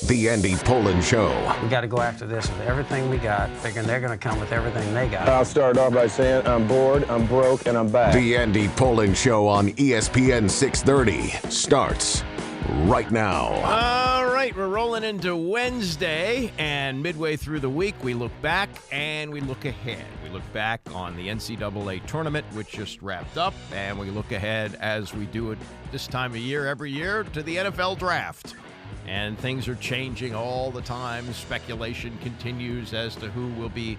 The Andy Pollin Show. We got to go after this with everything we got, figuring they're going to come with everything they got. I'll start off by saying I'm bored, I'm broke, and I'm back. The Andy Pollin Show on ESPN 630 starts right now. All right, we're rolling into Wednesday, and midway through the week, we look back and we look ahead. We look back on the NCAA tournament, which just wrapped up, and we look ahead, as we do it this time of year every year, to the NFL draft. And things are changing all the time. Speculation continues as to who will be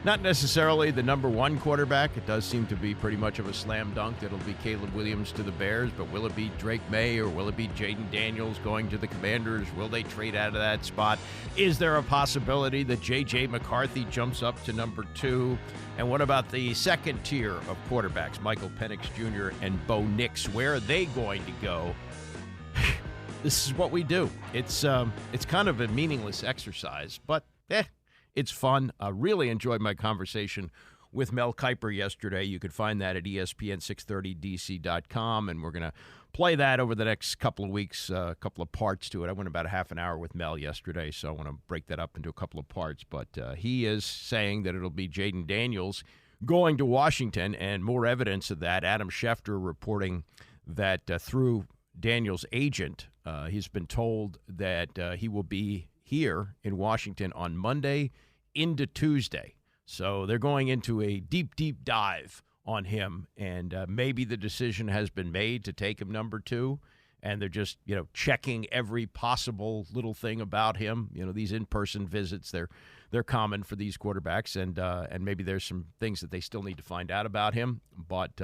not necessarily the number one quarterback. It does seem to be pretty much of a slam dunk. It'll be Caleb Williams to the Bears, but will it be Drake May or will it be Jaden Daniels going to the Commanders? Will they trade out of that spot? Is there a possibility that J.J. McCarthy jumps up to number 2? And what about the second tier of quarterbacks, Michael Penix Jr. and Bo Nix? Where are they going to go? This is what we do. It's kind of a meaningless exercise, but it's fun. I really enjoyed my conversation with Mel Kiper yesterday. You could find that at ESPN630DC.com, and we're going to play that over the next couple of weeks, a couple of parts to it. I went about a half an hour with Mel yesterday, so I want to break that up into a couple of parts. But he is saying that it'll be Jaden Daniels going to Washington, and more evidence of that. Adam Schefter reporting that through Daniels' agent, he's been told that he will be here in Washington on Monday into Tuesday. So they're going into a deep, deep dive on him, and maybe the decision has been made to take him number 2, and they're just, checking every possible little thing about him. These in-person visits, they're common for these quarterbacks, and maybe there's some things that they still need to find out about him. But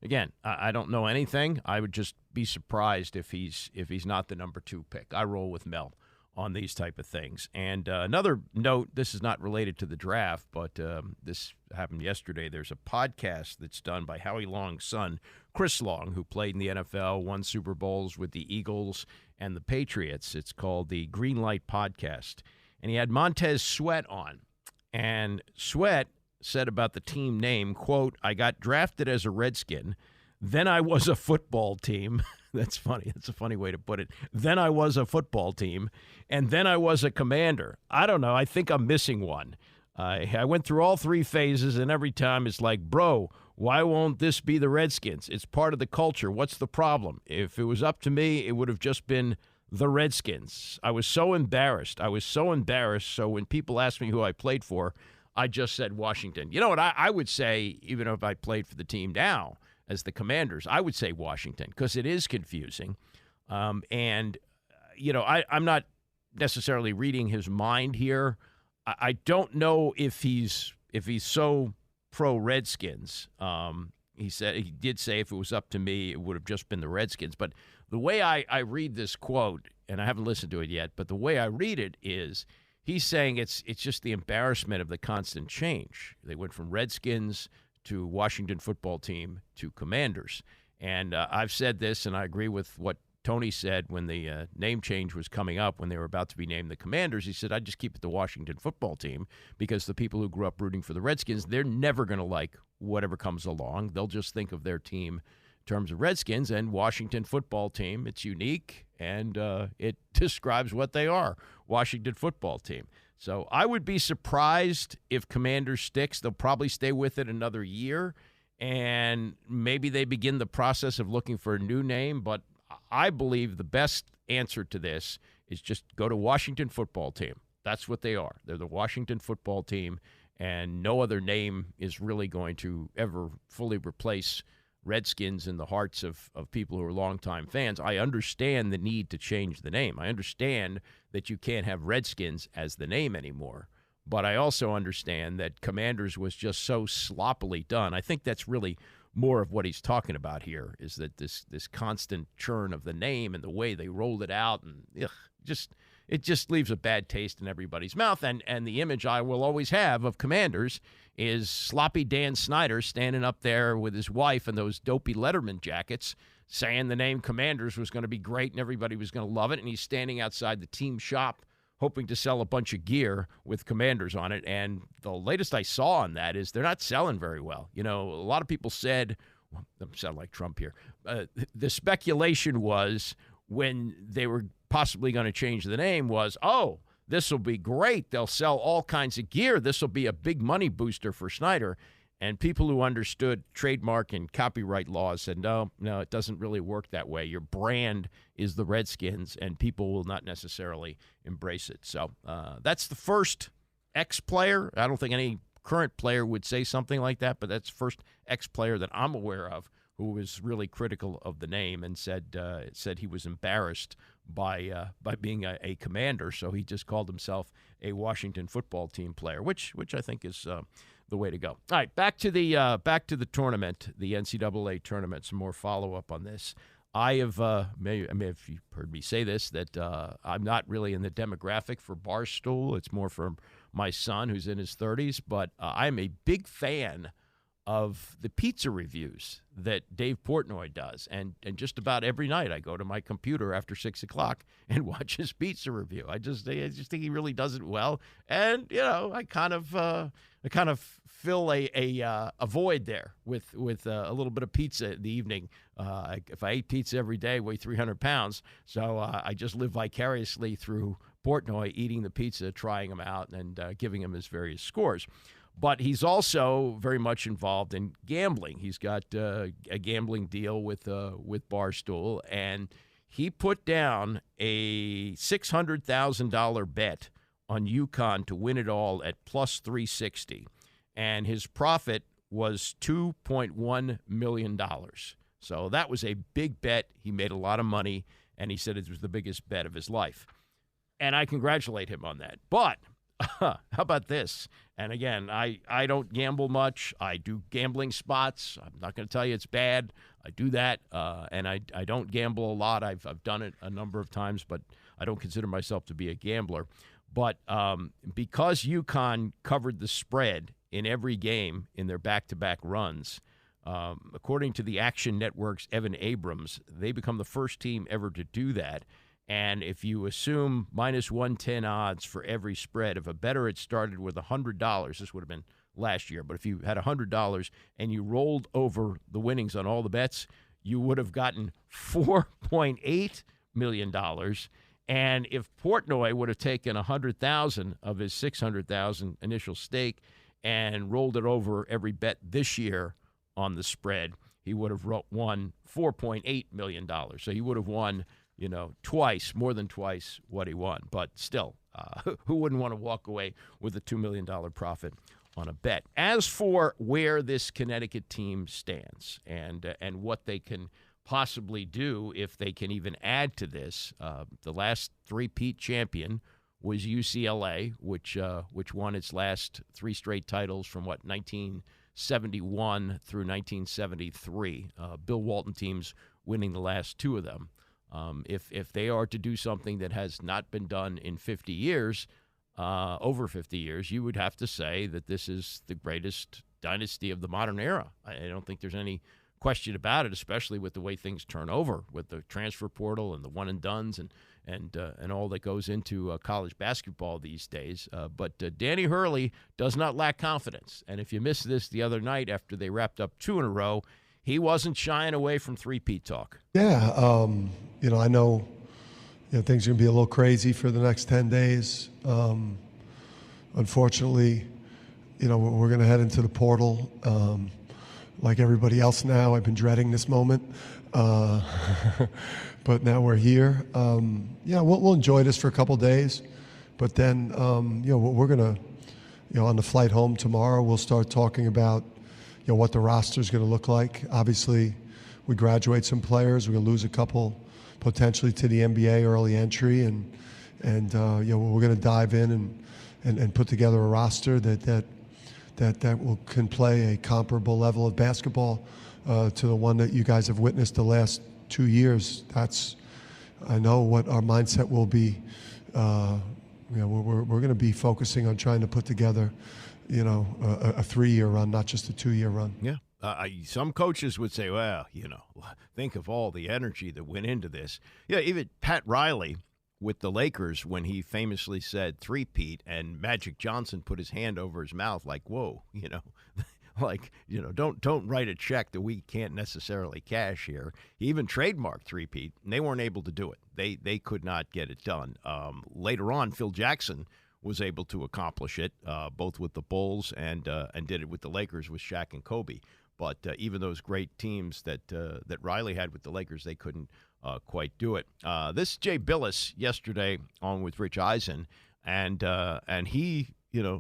again, I don't know anything. I would just be surprised if he's not the number 2 pick. I roll with Mel on these type of things. And another note, this is not related to the draft, but this happened yesterday. There's a podcast that's done by Howie Long's son, Chris Long, who played in the NFL, won Super Bowls with the Eagles and the Patriots. It's called the Green Light Podcast. And he had Montez Sweat on. And Sweat said about the team name, quote, "I got drafted as a Redskin. Then I was a football team." That's funny. That's a funny way to put it. Then I was a football team, and then I was a Commander. I don't know. I think I'm missing one. I went through all 3 phases, and every time it's like, bro, why won't this be the Redskins? It's part of the culture. What's the problem? If it was up to me, it would have just been the Redskins. I was so embarrassed. So when people asked me who I played for, I just said Washington. You know what I would say, even if I played for the team now, as the Commanders, I would say Washington, because it is confusing. I'm not necessarily reading his mind here. I don't know if he's so pro Redskins. He did say if it was up to me, it would have just been the Redskins. But the way I read this quote, and I haven't listened to it yet, but the way I read it is he's saying it's just the embarrassment of the constant change. They went from Redskins to Washington Football Team to Commanders. And I've said this, and I agree with what Tony said when the name change was coming up, when they were about to be named the Commanders. He said, I'd just keep it the Washington Football Team, because the people who grew up rooting for the Redskins, they're never going to like whatever comes along. They'll just think of their team in terms of Redskins, and Washington Football Team. It's unique, and it describes what they are, Washington Football Team. So I would be surprised if Commanders sticks. They'll probably stay with it another year, and maybe they begin the process of looking for a new name. But I believe the best answer to this is just go to Washington Football Team. That's what they are. They're the Washington Football Team, and no other name is really going to ever fully replace Redskins in the hearts of people who are longtime fans. I understand the need to change the name. I understand that you can't have Redskins as the name anymore. But I also understand that Commanders was just so sloppily done. I think that's really more of what he's talking about here, is that this constant churn of the name and the way they rolled it out, and it just leaves a bad taste in everybody's mouth. And the image I will always have of Commanders is sloppy Dan Snyder standing up there with his wife in those dopey Letterman jackets saying the name Commanders was going to be great and everybody was going to love it, and he's standing outside the team shop hoping to sell a bunch of gear with Commanders on it. And the latest I saw on that is they're not selling very well. A lot of people said, well, I sound like Trump here, the speculation was when they were possibly going to change the name was, oh, this will be great. They'll sell all kinds of gear. This will be a big money booster for Snyder. And people who understood trademark and copyright laws said, no, it doesn't really work that way. Your brand is the Redskins, and people will not necessarily embrace it. So that's the first ex-player. I don't think any current player would say something like that, but that's the first ex-player that I'm aware of who was really critical of the name and said he was embarrassed by being a Commander, so he just called himself a Washington football team player, which I think is the way to go. All right, back to the tournament, the NCAA tournament. Some more follow-up on this. I have, if you've heard me say this, that I'm not really in the demographic for Barstool. It's more for my son, who's in his 30s. But I'm a big fan of the pizza reviews that Dave Portnoy does. And just about every night I go to my computer after 6 o'clock and watch his pizza review. I just think he really does it well. And, I kind of fill a void there with a little bit of pizza in the evening. If I ate pizza every day, I weigh 300 pounds. So I just live vicariously through Portnoy, eating the pizza, trying them out, and giving him his various scores. But he's also very much involved in gambling. He's got a gambling deal with Barstool, and he put down a $600,000 bet on UConn to win it all at plus 360, and his profit was $2.1 million. So that was a big bet. He made a lot of money, and he said it was the biggest bet of his life. And I congratulate him on that. But how about this? And again, I don't gamble much. I do gambling spots. I'm not going to tell you it's bad. I do that, and I don't gamble a lot. I've done it a number of times, but I don't consider myself to be a gambler. But because UConn covered the spread in every game in their back-to-back runs, according to the Action Network's Evan Abrams, they become the first team ever to do that. And if you assume minus 110 odds for every spread, if a bettor had started with $100, this would have been last year, but if you had $100 and you rolled over the winnings on all the bets, you would have gotten $4.8 million. And if Portnoy would have taken $100,000 of his $600,000 initial stake and rolled it over every bet this year on the spread, he would have won $4.8 million. So he would have won, more than twice what he won. But still, who wouldn't want to walk away with a $2 million profit on a bet? As for where this Connecticut team stands and what they can possibly do if they can even add to this, the last three-peat champion was UCLA, which won its last three straight titles from 1971 through 1973. Bill Walton teams winning the last two of them. If they are to do something that has not been done in 50 years, over 50 years, you would have to say that this is the greatest dynasty of the modern era. I don't think there's any question about it, especially with the way things turn over with the transfer portal and the one and dones and all that goes into college basketball these days. But Danny Hurley does not lack confidence. And if you missed this the other night after they wrapped up two in a row, he wasn't shying away from three-peat talk. Yeah, I know things are going to be a little crazy for the next 10 days. Unfortunately, we're going to head into the portal. Like everybody else now, I've been dreading this moment. But now we're here. We'll enjoy this for a couple days. But then, we're going to, on the flight home tomorrow, we'll start talking about what the roster is going to look like. Obviously, we graduate some players. We're going to lose a couple potentially to the NBA early entry, and we're going to dive in and put together a roster that can play a comparable level of basketball to the one that you guys have witnessed the last 2 years. I know what our mindset will be. We're going to be focusing on trying to put together a 3-year run, not just a 2-year run. Yeah. Some coaches would say, well, think of all the energy that went into this. Yeah, even Pat Riley with the Lakers, when he famously said three-peat and Magic Johnson put his hand over his mouth like, whoa, like, don't write a check that we can't necessarily cash here. He even trademarked three-peat, and they weren't able to do it. They could not get it done. Later on, Phil Jackson was able to accomplish it, both with the Bulls and did it with the Lakers with Shaq and Kobe. But even those great teams that Riley had with the Lakers, they couldn't quite do it. This is Jay Bilas yesterday on with Rich Eisen, and he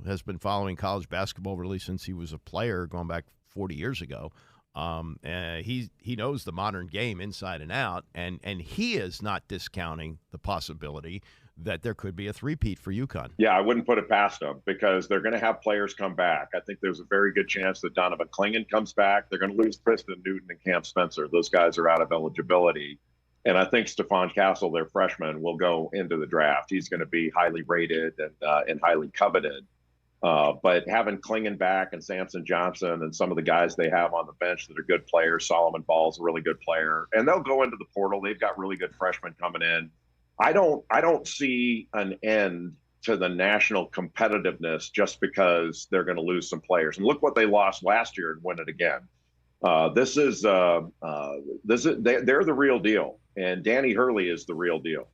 has been following college basketball really since he was a player going back 40 years ago. He knows the modern game inside and out, and he is not discounting the possibility that there could be a three-peat for UConn. Yeah, I wouldn't put it past them because they're going to have players come back. I think there's a very good chance that Donovan Clingan comes back. They're going to lose Preston Newton and Cam Spencer. Those guys are out of eligibility. And I think Stephon Castle, their freshman, will go into the draft. He's going to be highly rated and highly coveted. But having Clingan back and Samson Johnson and some of the guys they have on the bench that are good players, Solomon Ball's a really good player, and they'll go into the portal. They've got really good freshmen coming in. I don't see an end to the national competitiveness just because they're going to lose some players. And look what they lost last year and win it again. They're the real deal, and Danny Hurley is the real deal,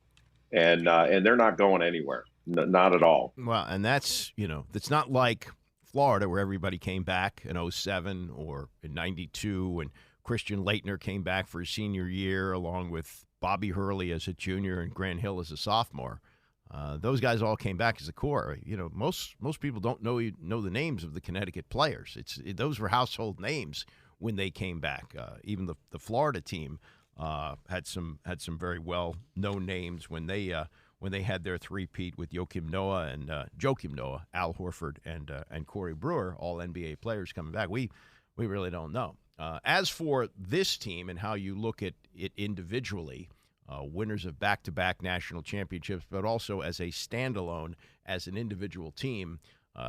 and they're not going anywhere, not at all. Well, and that's it's not like Florida where everybody came back in 2007 or in 92, and Christian Laettner came back for his senior year along with Bobby Hurley as a junior and Grant Hill as a sophomore. Those guys all came back as a core. Most people don't know the names of the Connecticut players. Those were household names when they came back. Even the Florida team had some very well known names when they had their three-peat with Joakim Noah and Joakim Noah, Al Horford, and Corey Brewer, all NBA players coming back. We really don't know. As for this team and how you look at it individually, winners of back-to-back national championships, but also as a standalone, as an individual team,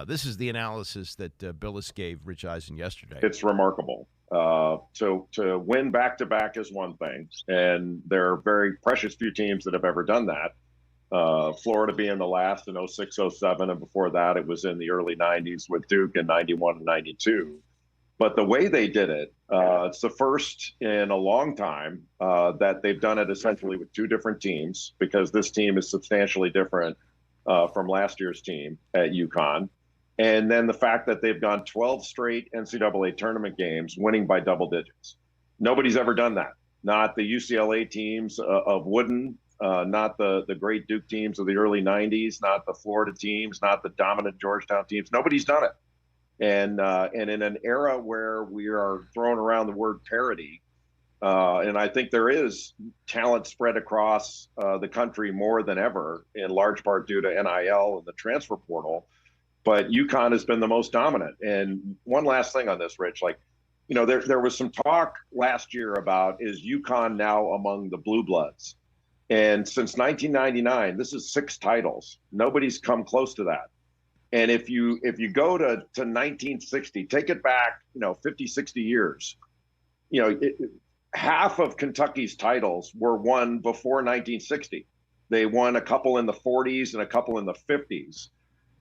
this is the analysis that Bilas gave Rich Eisen yesterday. It's remarkable. To win back-to-back is one thing, and there are very precious few teams that have ever done that. Florida being the last in 06, 07, and before that it was in the early 90s with Duke in 91 and 92. But the way they did it, it's the first in a long time that they've done it essentially with two different teams, because this team is substantially different from last year's team at UConn. And then the fact that they've gone 12 straight NCAA tournament games, winning by double digits. Nobody's ever done that. Not the UCLA teams of Wooden, not the great Duke teams of the early 90s, not the Florida teams, not the dominant Georgetown teams. Nobody's done it. And in an era where we are throwing around the word parity, and I think there is talent spread across the country more than ever, in large part due to NIL and the transfer portal, but UConn has been the most dominant. And one last thing on this, Rich, there was some talk last year about, is UConn now among the blue bloods? And since 1999, this is 6 titles. Nobody's come close to that. And if you go to 1960, take it back, 50, 60 years, half of Kentucky's titles were won before 1960. They won a couple in the 40s and a couple in the 50s.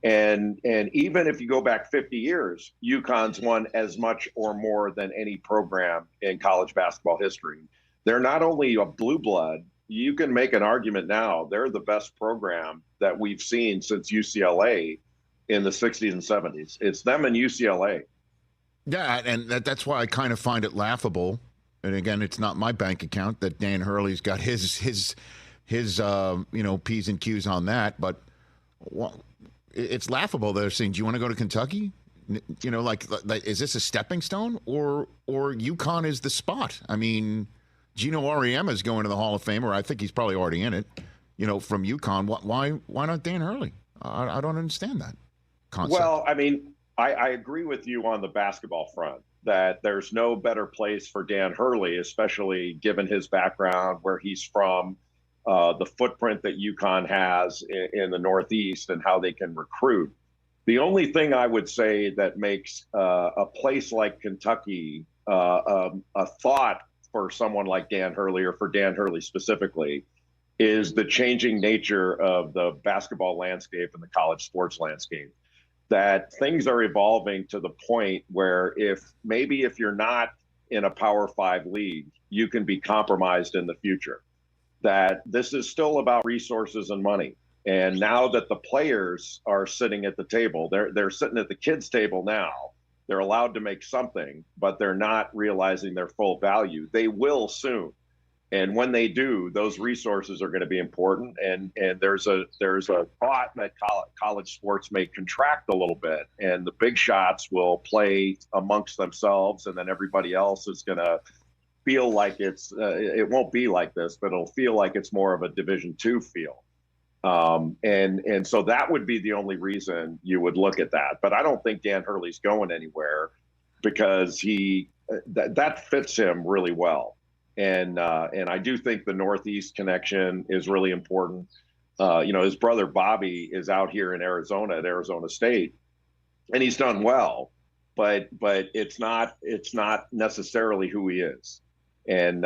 And even if you go back 50 years, UConn's won as much or more than any program in college basketball history. They're not only a blue blood, you can make an argument now, they're the best program that we've seen since UCLA in the 60s and 70s. It's them and UCLA. Yeah, and that's why I kind of find it laughable. And again, it's not my bank account that Dan Hurley's got his P's and Q's on that. But it's laughable. They're saying, do you want to go to Kentucky? Like is this a stepping stone, or UConn is the spot? I mean, Gino Auriemma is going to the Hall of Fame, or I think he's probably already in it. From UConn. Why not Dan Hurley? I don't understand that concept. Well, I mean, I agree with you on the basketball front that there's no better place for Dan Hurley, especially given his background, where he's from, the footprint that UConn has in the Northeast and how they can recruit. The only thing I would say that makes a place like Kentucky a thought for someone like Dan Hurley, or for Dan Hurley specifically, is the changing nature of the basketball landscape and the college sports landscape. that things are evolving to the point where if you're not in a Power 5 league, you can be compromised in the future. That this is still about resources and money. And now that the players are sitting at the table, they're sitting at the kids' table now. They're allowed to make something, but they're not realizing their full value. They will soon. And when they do, those resources are going to be important. And there's a thought that college sports may contract a little bit, and the big shots will play amongst themselves, and then everybody else is going to feel like it won't be like this, but it'll feel like it's more of a Division II feel. And so that would be the only reason you would look at that. But I don't think Dan Hurley's going anywhere, because that fits him really well. And I do think the Northeast connection is really important. His brother Bobby is out here in Arizona at Arizona State, and he's done well, but it's not necessarily who he is. And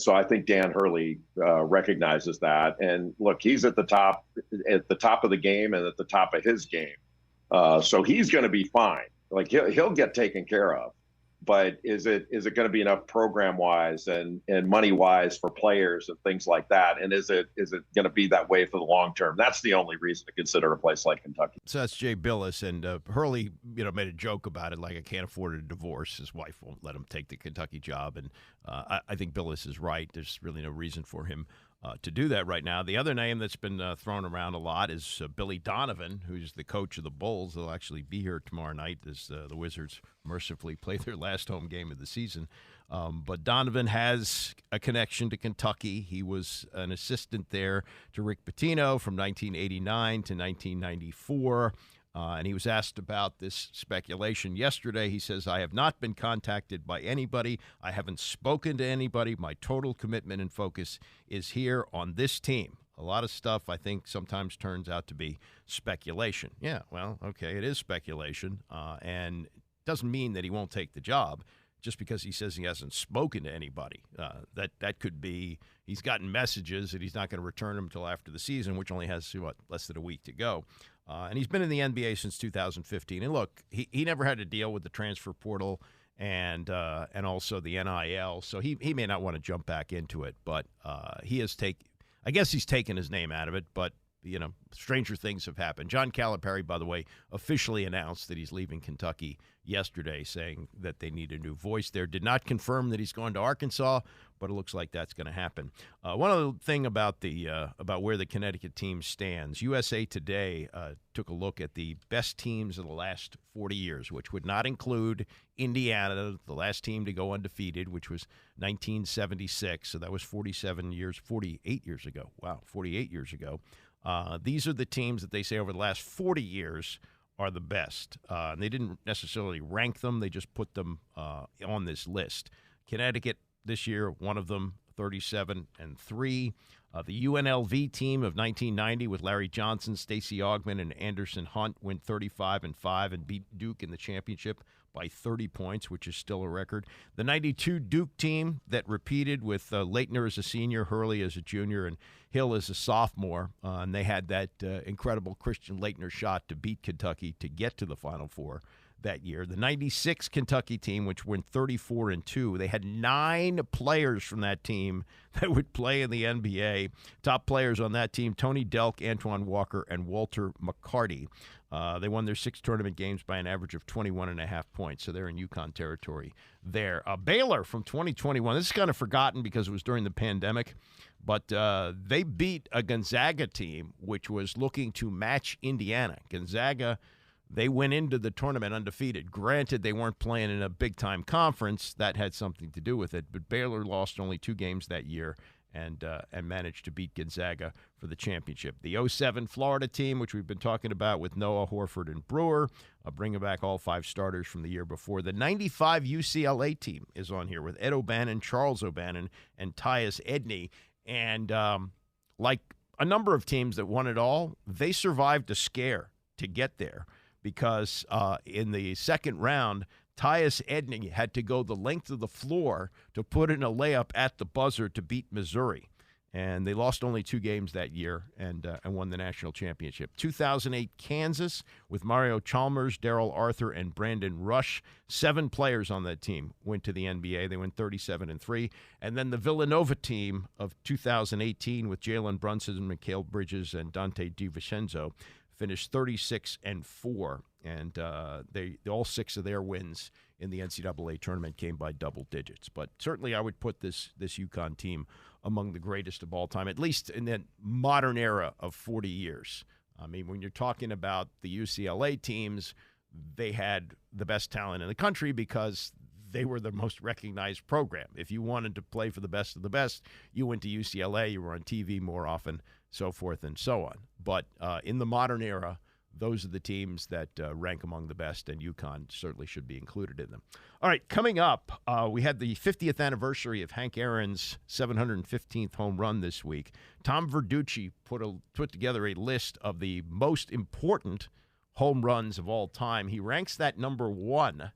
so I think Dan Hurley recognizes that. And look, he's at the top of the game and at the top of his game. So he's going to be fine. Like he'll get taken care of. But is it going to be enough program wise and money wise for players and things like that? And is it going to be that way for the long term? That's the only reason to consider a place like Kentucky. So that's Jay Bilas, and Hurley, made a joke about it, like I can't afford a divorce. His wife won't let him take the Kentucky job, and I think Bilas is right. There's really no reason for him to do that right now. The other name that's been thrown around a lot is Billy Donovan, who's the coach of the Bulls. They'll actually be here tomorrow night as the Wizards mercifully play their last home game of the season. But Donovan has a connection to Kentucky. He was an assistant there to Rick Pitino from 1989 to 1994. And he was asked about this speculation yesterday. He says, I have not been contacted by anybody. I haven't spoken to anybody. My total commitment and focus is here on this team. A lot of stuff I think sometimes turns out to be speculation. Yeah, well, okay, it is speculation. And it doesn't mean that he won't take the job just because he says he hasn't spoken to anybody. That could be he's gotten messages that he's not going to return them until after the season, which only has, less than a week to go. And he's been in the NBA since 2015. And look, he never had to deal with the transfer portal and also the NIL, so he may not want to jump back into it. But he's taken his name out of it. But stranger things have happened. John Calipari, by the way, officially announced that he's leaving Kentucky yesterday, saying that they need a new voice there. Did not confirm that he's going to Arkansas, but it looks like that's going to happen. One other thing about about where the Connecticut team stands, USA Today took a look at the best teams of the last 40 years, which would not include Indiana, the last team to go undefeated, which was 1976. So that was 48 years ago. Wow, 48 years ago. These are the teams that they say over the last 40 years are the best. And they didn't necessarily rank them. They just put them on this list. Connecticut this year, one of them, 37-3. The UNLV team of 1990 with Larry Johnson, Stacey Augmon, and Anderson Hunt went 35-5 and beat Duke in the championship by 30 points, which is still a record. The 92 Duke team that repeated with Leitner as a senior, Hurley as a junior, and Hill as a sophomore, and they had that incredible Christian Leitner shot to beat Kentucky to get to the Final Four that year. The 96 Kentucky team, which went 34-2, they had 9 players from that team that would play in the NBA. Top players on that team, Tony Delk, Antoine Walker, and Walter McCarty. They won their 6 tournament games by an average of 21.5 points, so they're in UConn territory there. Baylor from 2021. This is kind of forgotten because it was during the pandemic, but they beat a Gonzaga team which was looking to match Indiana. Gonzaga, they went into the tournament undefeated. Granted, they weren't playing in a big-time conference. That had something to do with it, but Baylor lost only 2 games that year and managed to beat Gonzaga for the championship. The 07 Florida team, which we've been talking about with Noah, Horford, and Brewer, bringing back all 5 starters from the year before. The 95 UCLA team is on here with Ed O'Bannon, Charles O'Bannon, and Tyus Edney. And like a number of teams that won it all, they survived a scare to get there because in the second round, Tyus Edney had to go the length of the floor to put in a layup at the buzzer to beat Missouri. and they lost only 2 games that year and won the national championship. 2008 Kansas with Mario Chalmers, Darrell Arthur, and Brandon Rush. 7 players on that team went to the NBA. They went 37-3. And then the Villanova team of 2018 with Jalen Brunson, Mikal Bridges, and Dante DiVincenzo finished 36-4. And all 6 of their wins in the NCAA tournament came by double digits. But certainly I would put this UConn team among the greatest of all time, at least in that modern era of 40 years. I mean, when you're talking about the UCLA teams, they had the best talent in the country because they were the most recognized program. If you wanted to play for the best of the best, you went to UCLA, you were on TV more often, so forth and so on. But in the modern era, those are the teams that rank among the best, and UConn certainly should be included in them. All right, coming up, we had the 50th anniversary of Hank Aaron's 715th home run this week. Tom Verducci put together a list of the most important home runs of all time. He ranks that number 1,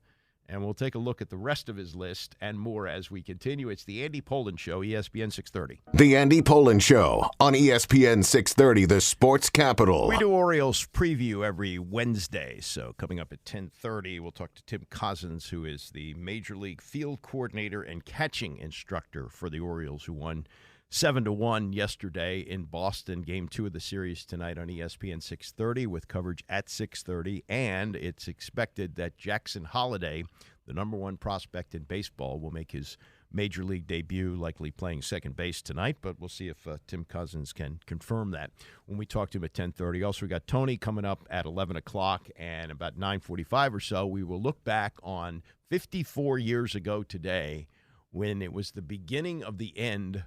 and we'll take a look at the rest of his list and more as we continue. It's the Andy Pollin Show, ESPN 630. The Andy Pollin Show on ESPN 630, the sports capital. We do Orioles preview every Wednesday, so coming up at 10:30, we'll talk to Tim Cousins, who is the Major League field coordinator and catching instructor for the Orioles, who won 7-1 yesterday in Boston. Game 2 of the series tonight on ESPN 630 with coverage at 6:30. And it's expected that Jackson Holliday, the number 1 prospect in baseball, will make his Major League debut, likely playing second base tonight. But we'll see if Tim Cousins can confirm that when we talk to him at 10:30. Also, we got Tony coming up at 11 o'clock, and about 9:45 or so, we will look back on 54 years ago today when it was the beginning of the end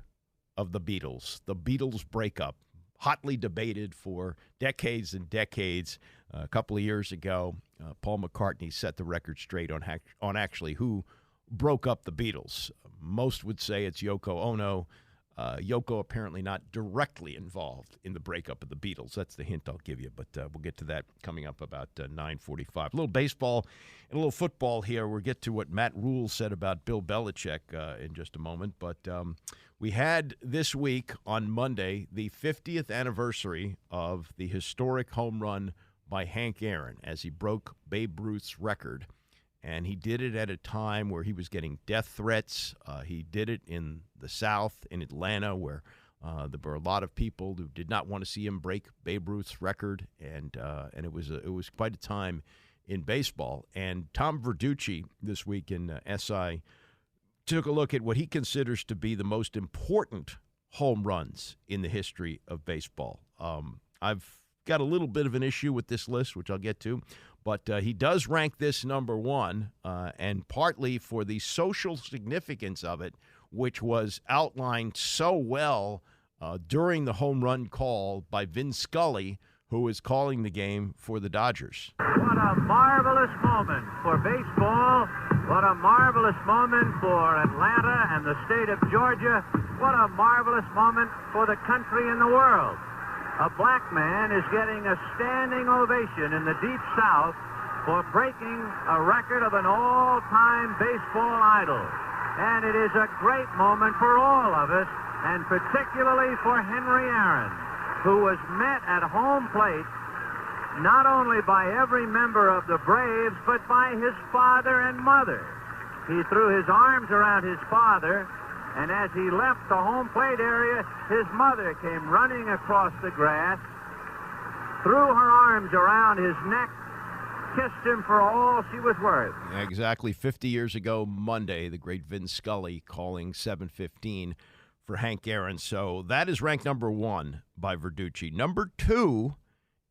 of the Beatles breakup, hotly debated for decades and decades. A couple of years ago, Paul McCartney set the record straight on actually who broke up the Beatles. Most would say it's Yoko Ono. Yoko apparently not directly involved in the breakup of the Beatles. That's the hint I'll give you, but we'll get to that coming up about 9:45. A little baseball and a little football here. We'll get to what Matt Rhule said about Bill Belichick in just a moment, but we had this week on Monday the 50th anniversary of the historic home run by Hank Aaron as he broke Babe Ruth's record. And he did it at a time where he was getting death threats. He did it in the South, in Atlanta, where there were a lot of people who did not want to see him break Babe Ruth's record. And it was quite a time in baseball. And Tom Verducci this week in SI took a look at what he considers to be the most important home runs in the history of baseball. I've got a little bit of an issue with this list, which I'll get to, but he does rank this number 1, and partly for the social significance of it, which was outlined so well during the home run call by Vin Scully, who was calling the game for the Dodgers. What a marvelous moment for baseball. What a marvelous moment for Atlanta and the state of Georgia. What a marvelous moment for the country and the world. A black man is getting a standing ovation in the Deep South for breaking a record of an all-time baseball idol. And it is a great moment for all of us, and particularly for Henry Aaron, who was met at home plate not only by every member of the Braves, but by his father and mother. He threw his arms around his father, and as he left the home plate area, his mother came running across the grass, threw her arms around his neck, kissed him for all she was worth. Exactly 50 years ago Monday, the great Vin Scully calling 7:15 for Hank Aaron. So that is ranked number 1 by Verducci. Number 2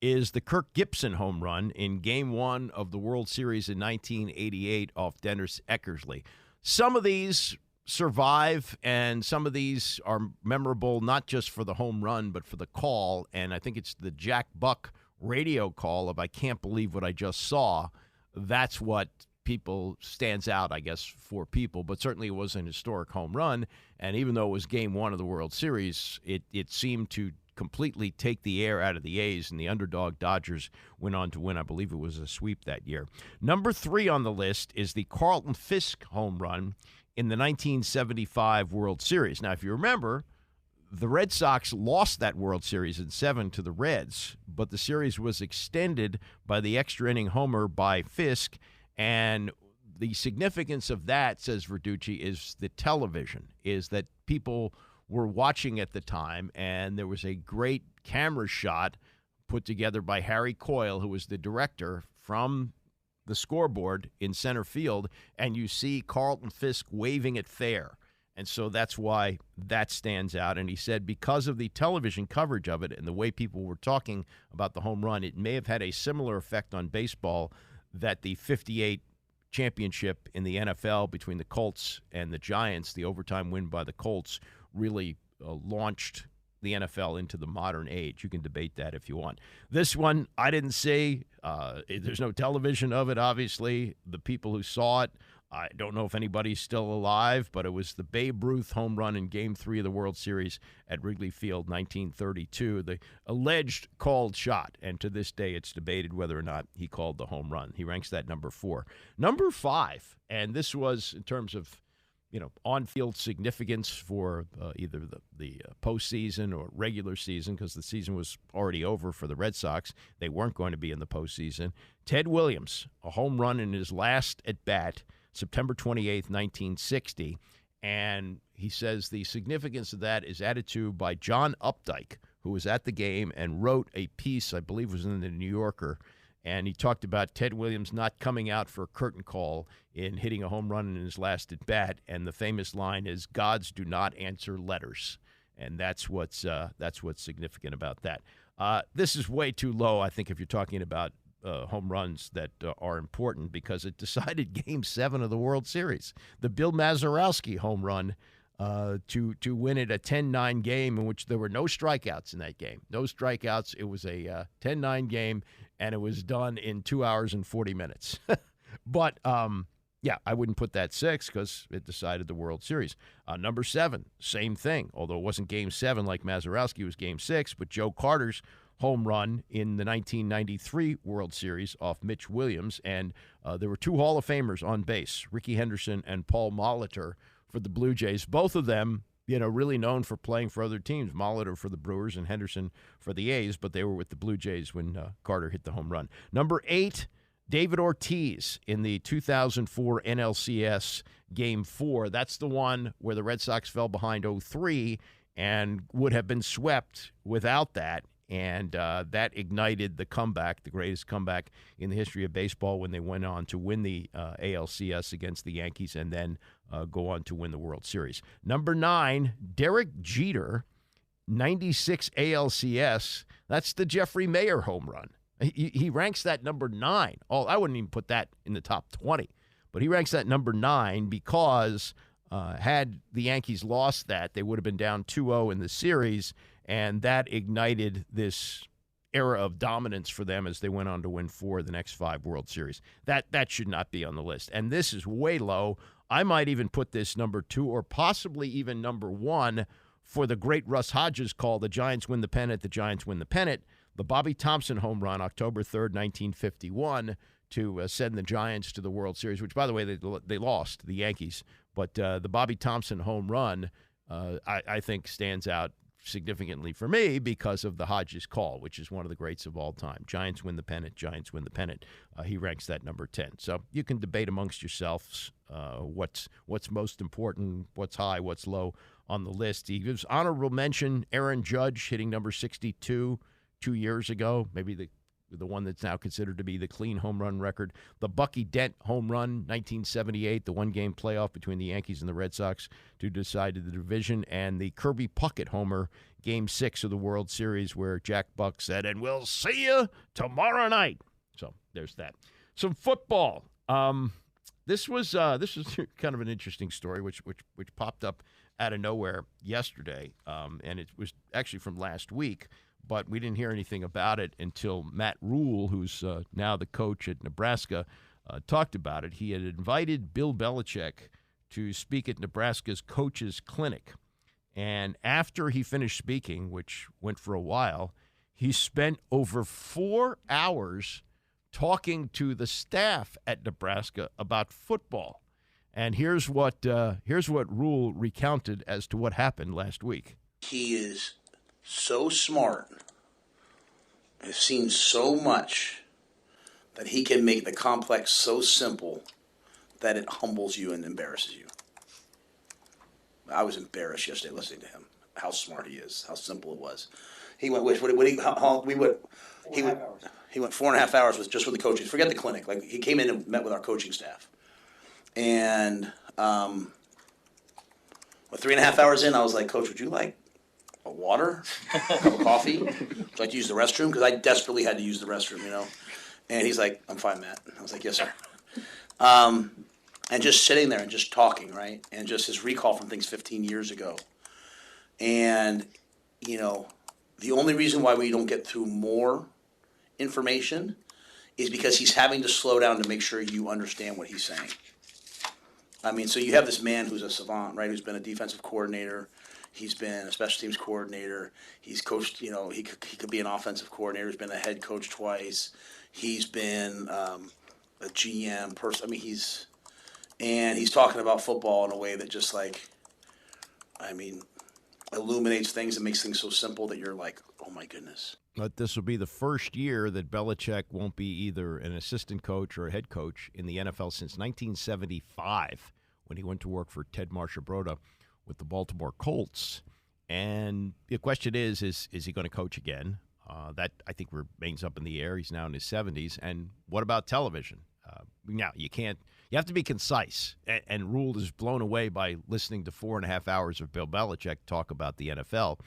is the Kirk Gibson home run in Game 1 of the World Series in 1988 off Dennis Eckersley. Some of these survive, and some of these are memorable not just for the home run, but for the call. And I think it's the Jack Buck radio call of "I can't believe what I just saw." That's what people stands out, I guess, for people. But certainly it was an historic home run. And even though it was Game 1 of the World Series, it seemed to completely take the air out of the A's, and the underdog Dodgers went on to win. I believe it was a sweep that year. Number 3 on the list is the Carlton Fisk home run in the 1975 World Series. Now, if you remember, the Red Sox lost that World Series in 7 to the Reds, but the series was extended by the extra inning homer by Fisk, and the significance of that, says Verducci, is the television, is that people were watching at the time, and there was a great camera shot put together by Harry Coyle, who was the director, from the scoreboard in center field, and you see Carlton Fisk waving it fair. And so that's why that stands out. And he said because of the television coverage of it and the way people were talking about the home run, it may have had a similar effect on baseball that the 58 championship in the NFL between the Colts and the Giants, the overtime win by the Colts, really launched the NFL into the modern age. You can debate that if you want. This one, I didn't see. There's no television of it, obviously. The people who saw it, I don't know if anybody's still alive, but it was the Babe Ruth home run in Game 3 of the World Series at Wrigley Field, 1932, the alleged called shot. And to this day, it's debated whether or not he called the home run. He ranks that number 4. Number 5, and this was in terms of on-field significance for either the postseason or regular season, because the season was already over for the Red Sox. They weren't going to be in the postseason. Ted Williams, a home run in his last at-bat, September 28th, 1960. And he says the significance of that is added to by John Updike, who was at the game and wrote a piece, I believe was in the New Yorker, and he talked about Ted Williams not coming out for a curtain call in hitting a home run in his last at-bat, and the famous line is, "Gods do not answer letters." And that's what's significant about that. This is way too low, I think, if you're talking about home runs that are important, because it decided Game 7 of the World Series. The Bill Mazeroski home run to win it a 10-9 game in which there were no strikeouts in that game. No strikeouts. It was a 10-9 game, and it was done in 2 hours and 40 minutes. But, yeah, I wouldn't put that 6 because it decided the World Series. Number 7, same thing, although it wasn't Game 7 like Mazeroski, it was Game 6, but Joe Carter's home run in the 1993 World Series off Mitch Williams, and there were 2 Hall of Famers on base, Ricky Henderson and Paul Molitor for the Blue Jays. Both of them, really known for playing for other teams, Molitor for the Brewers and Henderson for the A's, but they were with the Blue Jays when Carter hit the home run. Number 8, David Ortiz in the 2004 NLCS Game 4. That's the one where the Red Sox fell behind 0-3 and would have been swept without that. And that ignited the comeback, the greatest comeback in the history of baseball, when they went on to win the ALCS against the Yankees and then go on to win the World Series. Number 9, Derek Jeter, 96 ALCS. That's the Jeffrey Mayer home run. He ranks that number 9. I wouldn't even put that in the top 20, but he ranks that number 9 because had the Yankees lost that, they would have been down 2-0 in the series, and that ignited this era of dominance for them as they went on to win 4 of the next 5 World Series. That should not be on the list. And this is way low. I might even put this number 2 or possibly even number 1 for the great Russ Hodges call, the Giants win the pennant, the Giants win the pennant. The Bobby Thompson home run, October 3rd, 1951, to send the Giants to the World Series, which, by the way, they lost, the Yankees. But the Bobby Thompson home run, I think, stands out significantly for me because of the Hodges call, which is one of the greats of all time. Giants win the pennant, Giants win the pennant. He ranks that number 10. So you can debate amongst yourselves what's most important, what's high, what's low on the list. He gives honorable mention Aaron Judge hitting number 62 2 years ago, maybe the one that's now considered to be the clean home run record. The Bucky Dent home run, 1978, the one-game playoff between the Yankees and the Red Sox to decide the division, and the Kirby Puckett homer, Game 6 of the World Series, where Jack Buck said, "And we'll see you tomorrow night." So there's that. Some football. This was kind of an interesting story, which popped up out of nowhere yesterday, and it was actually from last week. But we didn't hear anything about it until Matt Rhule, who's now the coach at Nebraska, talked about it. He had invited Bill Belichick to speak at Nebraska's coaches' clinic. And after he finished speaking, which went for a while, he spent over 4 hours talking to the staff at Nebraska about football. And here's what Rhule recounted as to what happened last week. He is so smart, has seen so much, that he can make the complex so simple that it humbles you and embarrasses you. I was embarrassed yesterday listening to him, how smart he is, how simple it was. He went, he went 4.5 hours with the coaching. Forget the clinic. Like, he came in and met with our coaching staff. And 3.5 hours in, I was like, Coach, would you like a water, a cup of coffee? Would you like to use the restroom? Because I desperately had to use the restroom, you know. And he's like, I'm fine, Matt. I was like, yes, sir. And just sitting there and just talking, right? And just his recall from things 15 years ago. And, you know, the only reason why we don't get through more information is because he's having to slow down to make sure you understand what he's saying. I mean, so you have this man who's a savant, right, who's been a defensive coordinator. He's been a special teams coordinator. He's coached, you know, he could be an offensive coordinator. He's been a head coach twice. He's been a GM person. I mean, he's talking about football in a way that just, like, I mean, illuminates things and makes things so simple that you're like, oh my goodness. But this will be the first year that Belichick won't be either an assistant coach or a head coach in the NFL since 1975, when he went to work for Ted Marshabrota with the Baltimore Colts. And the question is he going to coach again? That, I think, remains up in the air. He's now in his 70s. And what about television? Now, you have to be concise. And Rhule is blown away by listening to 4.5 hours of Bill Belichick talk about the NFL.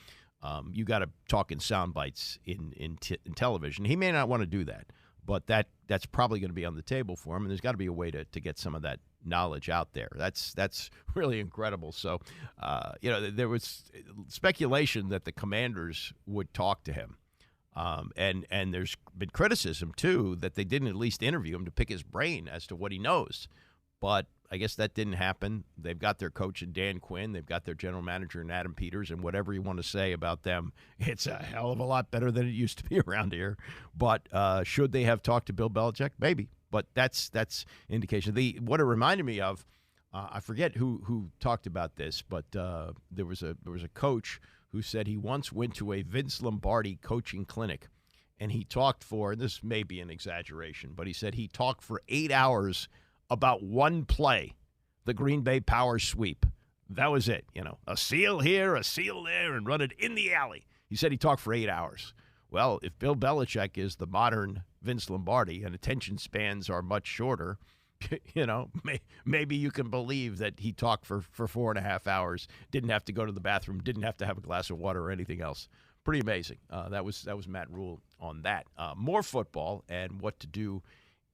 You got to talk in sound bites in television. He may not want to do that, but that's probably going to be on the table for him, and there's got to be a way to get some of that knowledge out there. That's really incredible. So, you know, there was speculation that the Commanders would talk to him, and there's been criticism, too, that they didn't at least interview him to pick his brain as to what he knows. But I guess that didn't happen. They've got their coach in Dan Quinn. They've got their general manager in Adam Peters, and whatever you want to say about them, it's a hell of a lot better than it used to be around here. But should they have talked to Bill Belichick? Maybe. But that's indication. What it reminded me of, I forget who talked about this, but there was a coach who said he once went to a Vince Lombardi coaching clinic, and he talked for, and this may be an exaggeration, but he said he talked for 8 hours about one play, the Green Bay power sweep. That was it, you know, a seal here, a seal there, and run it in the alley. He said he talked for 8 hours. Well, if Bill Belichick is the modern Vince Lombardi and attention spans are much shorter, you know, maybe you can believe that he talked for 4.5 hours, didn't have to go to the bathroom, didn't have to have a glass of water or anything else. Pretty amazing. That was Matt Rhule on that. More football and what to do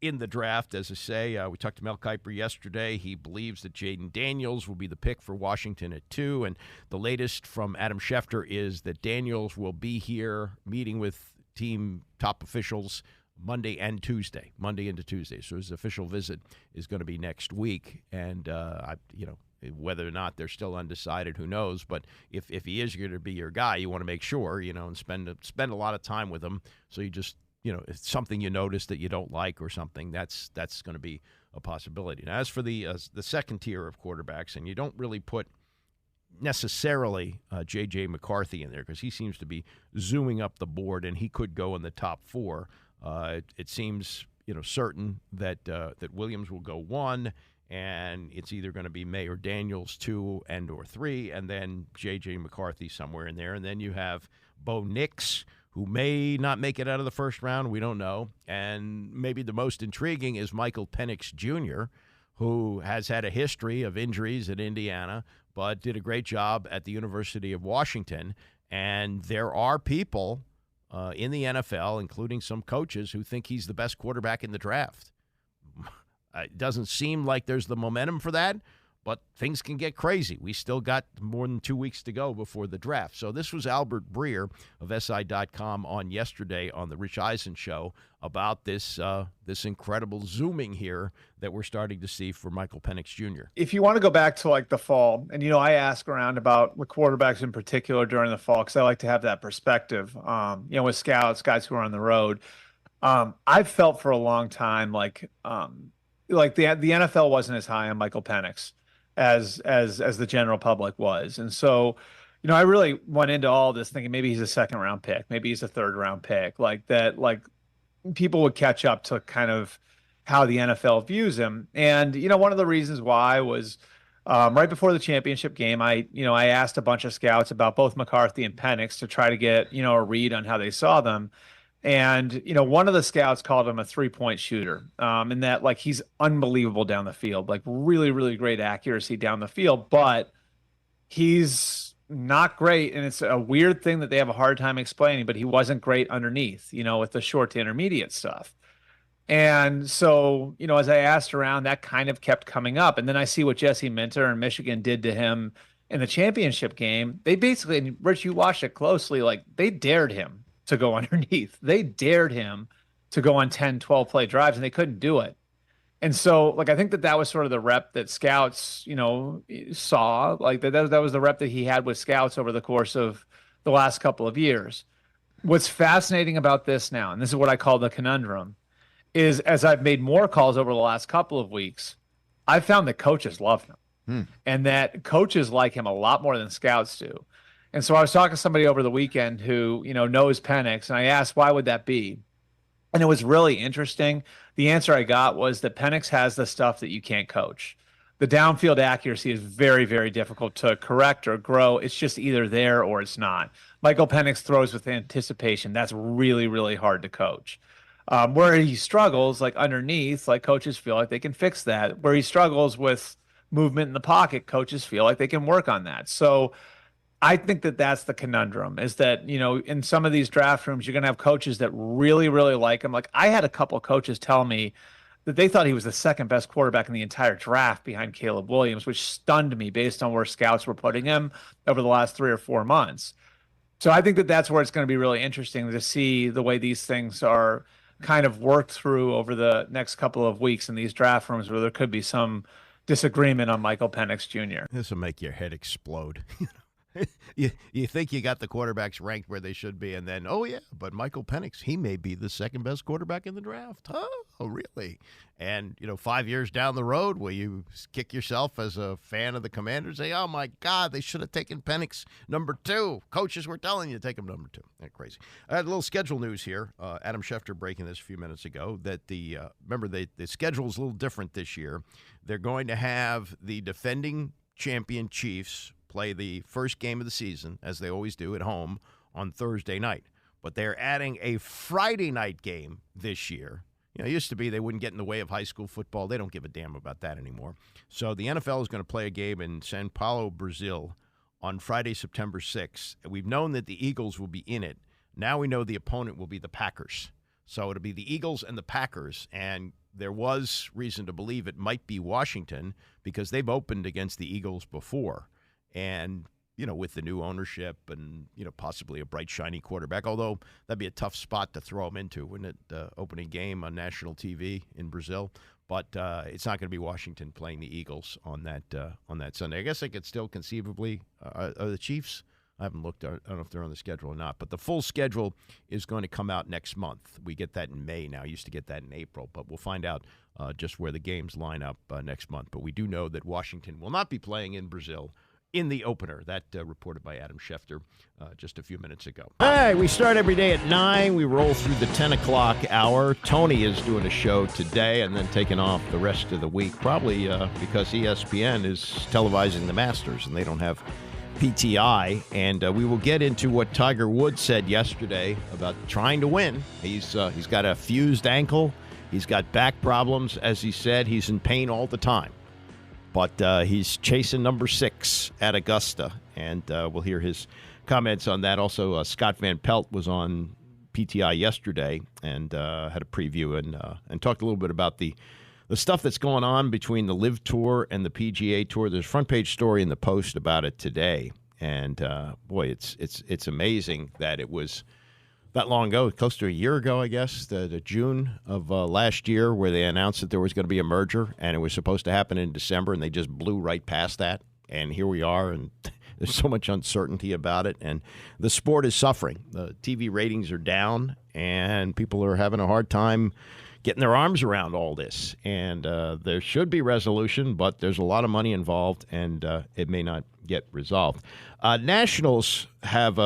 in the draft. As I say, we talked to Mel Kiper yesterday. He believes that Jaden Daniels will be the pick for Washington at 2. And the latest from Adam Schefter is that Daniels will be here meeting with team top officials Monday into Tuesday. So his official visit is going to be next week. And, whether or not they're still undecided, who knows? But if he is going to be your guy, you want to make sure, you know, and spend a lot of time with him. So you just, you know, if something you notice that you don't like or something, that's going to be a possibility. Now, as for the second tier of quarterbacks, and you don't really put necessarily J.J. McCarthy in there because he seems to be zooming up the board, and he could go in the top 4. It seems, you know, certain that Williams will go 1, and it's either going to be May or Daniels 2 and or 3, and then J.J. McCarthy somewhere in there, and then you have Bo Nix, who may not make it out of the first round. We don't know. And maybe the most intriguing is Michael Penix Jr., who has had a history of injuries at Indiana, but did a great job at the University of Washington. And there are people in the NFL, including some coaches, who think he's the best quarterback in the draft. It doesn't seem like there's the momentum for that, but things can get crazy. We still got more than 2 weeks to go before the draft. So this was Albert Breer of SI.com on yesterday on the Rich Eisen show about this incredible zooming here that we're starting to see for Michael Penix Jr. If you want to go back to like the fall, and, you know, I ask around about the quarterbacks in particular during the fall because I like to have that perspective, you know, with scouts, guys who are on the road. I've felt for a long time like the NFL wasn't as high on Michael Penix as the general public was. And so, I really went into all this thinking maybe he's a second-round pick, maybe he's a third-round pick, like that, like people would catch up to kind of how the NFL views him. And, one of the reasons why was right before the championship game, I asked a bunch of scouts about both McCarthy and Penix to try to get, a read on how they saw them. And, one of the scouts called him a 3-point shooter, and that like he's unbelievable down the field, like really, really great accuracy down the field, but he's not great. And it's a weird thing that they have a hard time explaining, but he wasn't great underneath, with the short to intermediate stuff. And so, as I asked around, that kind of kept coming up. And then I see what Jesse Minter and Michigan did to him in the championship game. They basically, and Rich, you watched it closely, like they dared him to go underneath. They dared him to go on 10, 12 play drives, and they couldn't do it. And so, like, I think that was sort of the rep that scouts, saw. Like that was the rep that he had with scouts over the course of the last couple of years. What's fascinating about this now, and this is what I call the conundrum, is as I've made more calls over the last couple of weeks, I've found that coaches love him and that coaches like him a lot more than scouts do. And so I was talking to somebody over the weekend who, knows Penix, and I asked, why would that be? And it was really interesting. The answer I got was that Penix has the stuff that you can't coach. The downfield accuracy is very, very difficult to correct or grow. It's just either there or it's not. Michael Penix throws with anticipation. That's really, really hard to coach. Where he struggles, like underneath, like coaches feel like they can fix that. Where he struggles with movement in the pocket, coaches feel like they can work on that. So I think that that's the conundrum, is that, in some of these draft rooms, you're going to have coaches that really, really like him. Like I had a couple of coaches tell me that they thought he was the second best quarterback in the entire draft behind Caleb Williams, which stunned me based on where scouts were putting him over the last 3 or 4 months. So I think that that's where it's going to be really interesting to see the way these things are kind of worked through over the next couple of weeks in these draft rooms, where there could be some disagreement on Michael Penix Jr. This will make your head explode. You think you got the quarterbacks ranked where they should be, and then, oh, yeah, but Michael Penix, he may be the second best quarterback in the draft. Oh, really? And, 5 years down the road, will you kick yourself as a fan of the Commanders and say, oh, my God, they should have taken Penix number 2. Coaches were telling you to take him number 2. That's crazy. I had a little schedule news here. Adam Schefter breaking this a few minutes ago, that remember, the schedule is a little different this year. They're going to have the defending champion Chiefs play the first game of the season, as they always do, at home on Thursday night. But they're adding a Friday night game this year. It used to be they wouldn't get in the way of high school football. They don't give a damn about that anymore. So the NFL is going to play a game in Sao Paulo, Brazil on Friday, September 6th. We've known that the Eagles will be in it. Now we know the opponent will be the Packers. So it'll be the Eagles and the Packers, and there was reason to believe it might be Washington because they've opened against the Eagles before. And, with the new ownership and, possibly a bright, shiny quarterback, although that'd be a tough spot to throw him into, wouldn't it? The opening game on national TV in Brazil. But it's not going to be Washington playing the Eagles on that Sunday. I guess they could still conceivably are the Chiefs. I haven't looked. I don't know if they're on the schedule or not. But the full schedule is going to come out next month. We get that in May now. I used to get that in April. But we'll find out just where the games line up next month. But we do know that Washington will not be playing in Brazil in the opener. That reported by Adam Schefter just a few minutes ago. All right, we start every day at 9. We roll through the 10 o'clock hour. Tony is doing a show today and then taking off the rest of the week, probably because ESPN is televising the Masters and they don't have PTI. And we will get into what Tiger Woods said yesterday about trying to win. He's got a fused ankle. He's got back problems. As he said, he's in pain all the time. But he's chasing number 6 at Augusta, and we'll hear his comments on that. Also, Scott Van Pelt was on PTI yesterday and had a preview and talked a little bit about the stuff that's going on between the LIV Tour and the PGA Tour. There's a front-page story in the Post about it today, and boy, it's amazing that it was that long ago, close to a year ago, I guess, the June of last year, where they announced that there was going to be a merger, and it was supposed to happen in December, and they just blew right past that. And here we are, and There's so much uncertainty about it, and the sport is suffering. The TV ratings are down, and people are having a hard time getting their arms around all this. And there should be resolution, but there's a lot of money involved, and it may not get resolved. Nationals have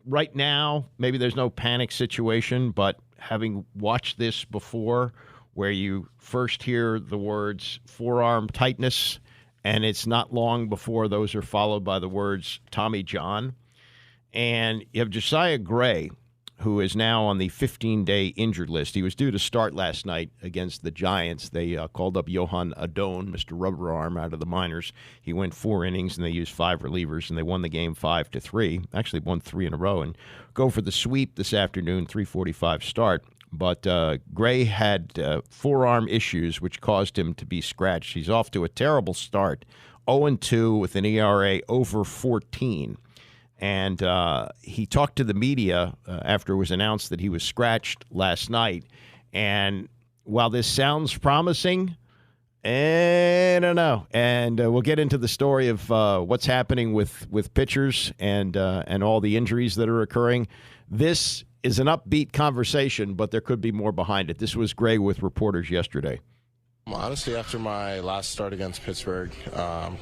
right now, maybe there's no panic situation, but having watched this before, where you first hear the words forearm tightness, and it's not long before those are followed by the words Tommy John. And you have Josiah Gray, who is now on the 15-day injured list. He was due to start last night against the Giants. They called up Johan Adon, Mr. Rubber Arm, out of the minors. He went 4 innings, and they used 5 relievers, and they won the game 5-3. Actually won 3 in a row, and go for the sweep this afternoon, 3:45 start. But Gray had forearm issues, which caused him to be scratched. He's off to a terrible start, 0-2 with an ERA over 14. And he talked to the media after it was announced that he was scratched last night. And while this sounds promising, I don't know. And we'll get into the story of what's happening with pitchers and all the injuries that are occurring. This is an upbeat conversation, but there could be more behind it. This was Gray with reporters yesterday. Honestly, after my last start against Pittsburgh,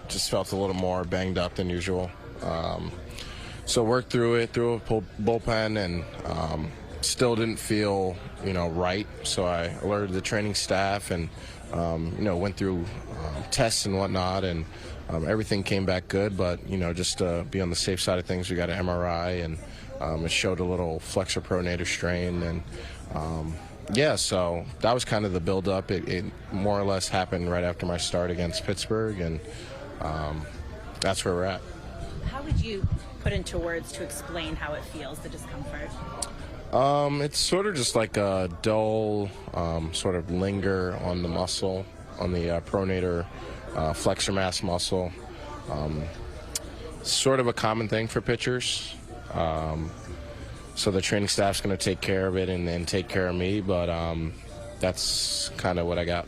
just felt a little more banged up than usual. So worked through it, threw a bullpen, and still didn't feel, right. So I alerted the training staff and, went through tests and whatnot, and everything came back good. But, just to be on the safe side of things, we got an MRI, and it showed a little flexor pronator strain. And, so that was kind of the build-up. It more or less happened right after my start against Pittsburgh, and that's where we're at. How would you put into words to explain how it feels, the discomfort? It's sort of just like a dull sort of linger on the muscle, on the pronator flexor mass muscle. Sort of a common thing for pitchers. So the training staff's going to take care of it and take care of me, but that's kind of what I got.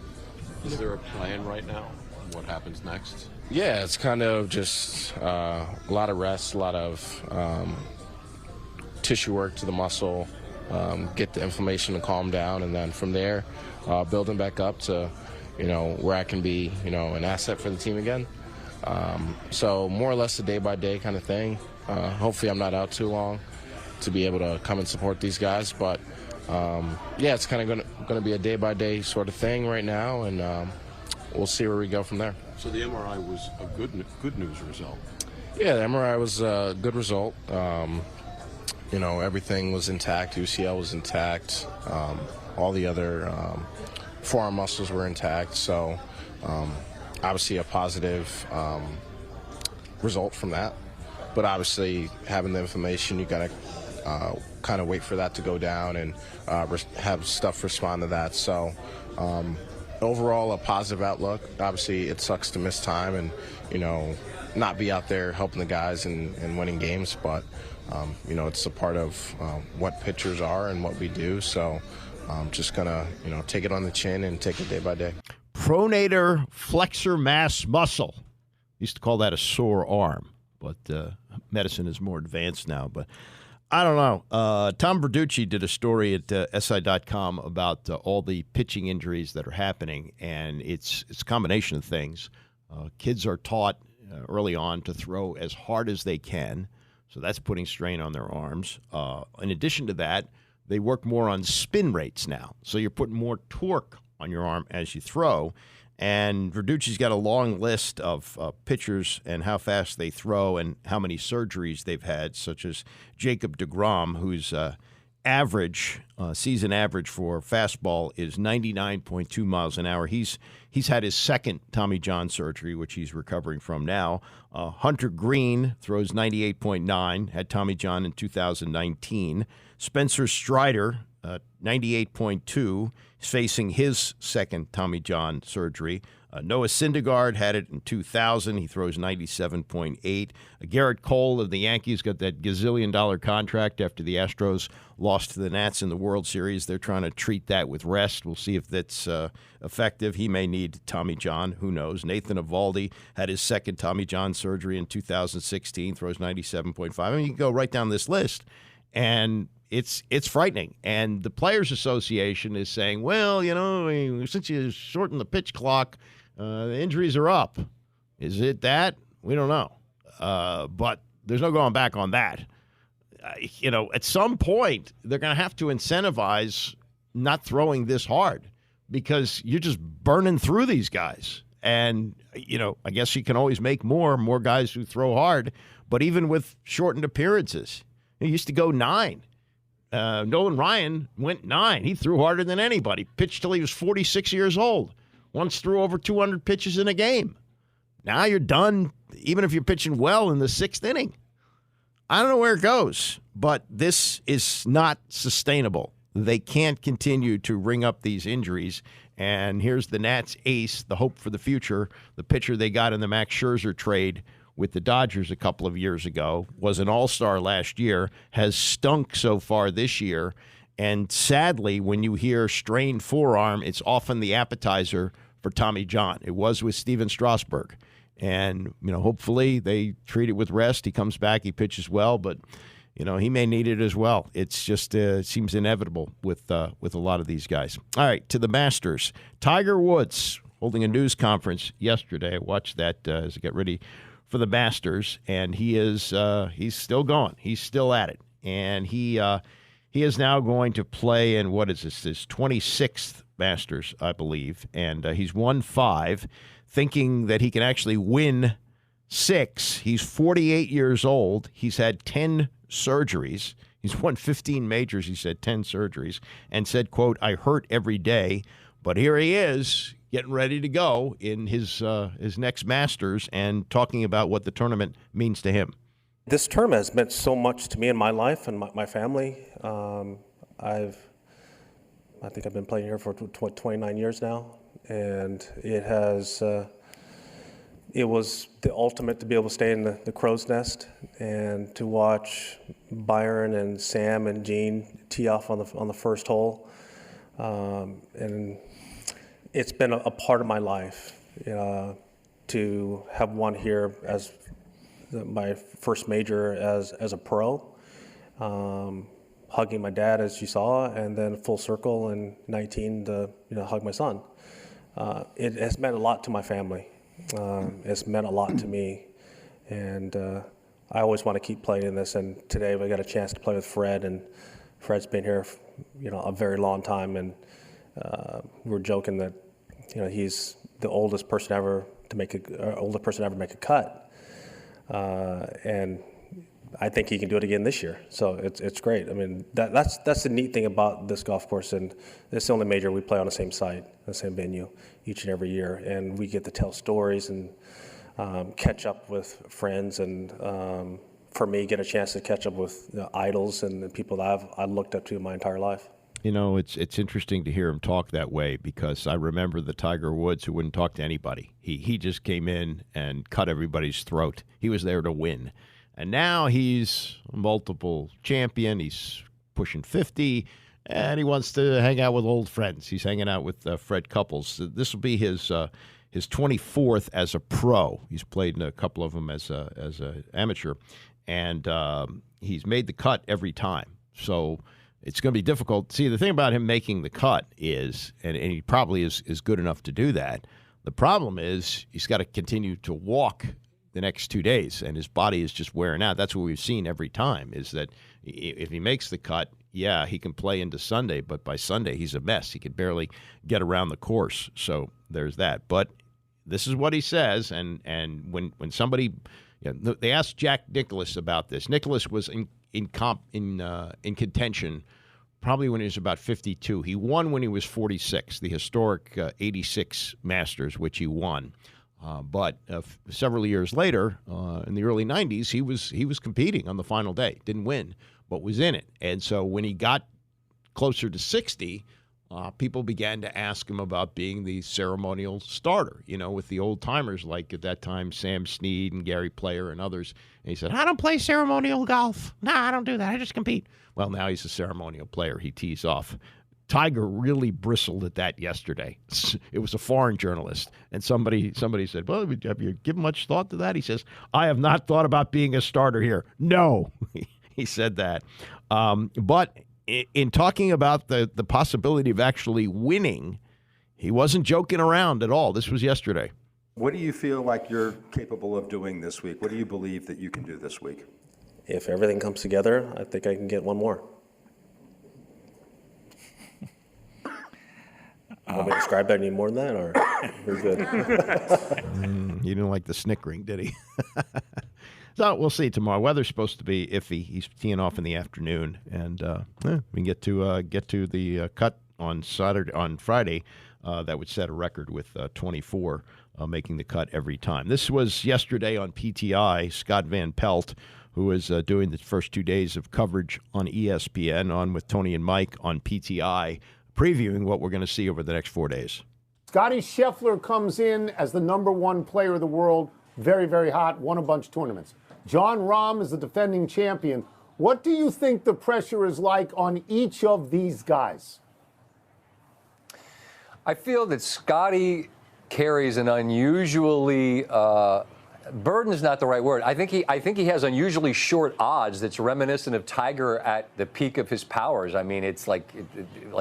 Is there a plan right now? What happens next? Yeah, it's kind of just a lot of rest, a lot of tissue work to the muscle, get the inflammation to calm down, and then from there, building back up to, where I can be, an asset for the team again. So more or less a day-by-day kind of thing. Hopefully I'm not out too long to be able to come and support these guys, but it's kind of going to be a day-by-day sort of thing right now, and we'll see where we go from there. So the MRI was a good news result. Yeah, the MRI was a good result. Everything was intact. UCL was intact. All the other forearm muscles were intact. So obviously a positive result from that. But obviously having the inflammation, you got to kind of wait for that to go down and have stuff respond to that. So overall, a positive outlook. Obviously, it sucks to miss time and, not be out there helping the guys and winning games. But, it's a part of what pitchers are and what we do. So I'm just going to, take it on the chin and take it day by day. Pronator flexor mass muscle. Used to call that a sore arm, but medicine is more advanced now. But I don't know. Tom Verducci did a story at SI.com about all the pitching injuries that are happening, and it's a combination of things. Kids are taught early on to throw as hard as they can, so that's putting strain on their arms. In addition to that, they work more on spin rates now, so you're putting more torque on your arm as you throw. And Verducci's got a long list of pitchers and how fast they throw and how many surgeries they've had, such as Jacob deGrom, whose season average for fastball is 99.2 miles an hour. He's had his second Tommy John surgery, which he's recovering from now. Hunter Green throws 98.9, had Tommy John in 2019. Spencer Strider 98.2. He's facing his second Tommy John surgery. Noah Syndergaard had it in 2000. He throws 97.8. Garrett Cole of the Yankees got that gazillion-dollar contract after the Astros lost to the Nats in the World Series. They're trying to treat that with rest. We'll see if that's effective. He may need Tommy John. Who knows? Nathan Eovaldi had his second Tommy John surgery in 2016, throws 97.5. I mean, you can go right down this list, and it's frightening. And the Players Association is saying, well, since you shortened the pitch clock, the injuries are up. Is it that? We don't know. But there's no going back on that. At some point, they're going to have to incentivize not throwing this hard because you're just burning through these guys. And, I guess you can always make more guys who throw hard. But even with shortened appearances, he used to go 9. Nolan Ryan went 9. He threw harder than anybody. Pitched till he was 46 years old. Once threw over 200 pitches in a game. Now you're done, even if you're pitching well in the 6th inning. I don't know where it goes, but this is not sustainable. They can't continue to ring up these injuries. And here's the Nats ace, the hope for the future, the pitcher they got in the Max Scherzer trade with the Dodgers a couple of years ago, was an all-star last year, has stunk so far this year. And sadly, when you hear strained forearm, it's often the appetizer for Tommy John. It was with Steven Strasburg. And, hopefully they treat it with rest. He comes back, he pitches well, but, he may need it as well. It's just it seems inevitable with a lot of these guys. All right, to the Masters. Tiger Woods holding a news conference yesterday. I watched that as I get ready for the Masters, and he's still going. He's still at it. And he is now going to play in, what is this, his 26th Masters, I believe. And he's won 5, thinking that he can actually win 6. He's 48 years old. He's had 10 surgeries. He's won 15 majors. He said 10 surgeries. And said, quote, I hurt every day. But here he is, getting ready to go in his next Masters and talking about what the tournament means to him. This tournament has meant so much to me in my life and my family. I think I've been playing here for 29 years now, and it was the ultimate to be able to stay in the crow's nest and to watch Byron and Sam and Gene tee off on the first hole, and it's been a part of my life to have won here as my first major as a pro, hugging my dad as you saw, and then full circle in 19 to hug my son. It has meant a lot to my family. It's meant a lot to me, and I always want to keep playing in this. And today I got a chance to play with Fred, and Fred's been here, a very long time, and we're joking that he's the oldest person ever to make a cut. And I think he can do it again this year. So it's great. I mean, that's the neat thing about this golf course, and it's the only major we play on the same site, the same venue, each and every year, and we get to tell stories and catch up with friends, and for me, get a chance to catch up with idols and the people that I've looked up to my entire life. It's interesting to hear him talk that way, because I remember the Tiger Woods who wouldn't talk to anybody. He just came in and cut everybody's throat. He was there to win. And now he's a multiple champion. He's pushing 50, and he wants to hang out with old friends. He's hanging out with Fred Couples. This will be his 24th as a pro. He's played in a couple of them as a amateur, and he's made the cut every time. So it's going to be difficult. See, the thing about him making the cut is, and he probably is good enough to do that, the problem is he's got to continue to walk the next 2 days, and his body is just wearing out. That's what we've seen every time, is that if he makes the cut, yeah, he can play into Sunday, but by Sunday he's a mess. He can barely get around the course. So there's that. But this is what he says, and when somebody, they asked Jack Nicklaus about this. Nicklaus was in contention probably when he was about 52. He won when he was 46, the historic 86 Masters, which he won. But several years later, in the early 90s, he was competing on the final day. Didn't win, but was in it. And so when he got closer to 60, people began to ask him about being the ceremonial starter, with the old-timers like at that time Sam Snead and Gary Player and others. And he said, I don't play ceremonial golf. No, I don't do that. I just compete. Well, now he's a ceremonial player. He tees off. Tiger really bristled at that yesterday. It was a foreign journalist, and somebody said, well, have you given much thought to that? He says, I have not thought about being a starter here. No, he said that. But in talking about the possibility of actually winning, he wasn't joking around at all. This was yesterday. What do you feel like you're capable of doing this week? What do you believe that you can do this week? If everything comes together, I think I can get one more. Want me to describe that any more than that, or we're good? He didn't like the snickering, did he? So we'll see tomorrow. Weather's supposed to be iffy. He's teeing off in the afternoon, and we can get to the cut on Friday. That would set a record with 24 making the cut every time. This was yesterday on PTI. Scott Van Pelt, who is doing the first 2 days of coverage on ESPN, on with Tony and Mike on PTI, previewing what we're going to see over the next 4 days. Scotty Scheffler comes in as the #1 player of the world, very, very hot, won a bunch of tournaments. Jon Rahm is the defending champion. What do you think the pressure is like on each of these guys? I feel that Scotty carries an unusually burden is not the right word. I think he has unusually short odds that's reminiscent of Tiger at the peak of his powers. I mean, it's like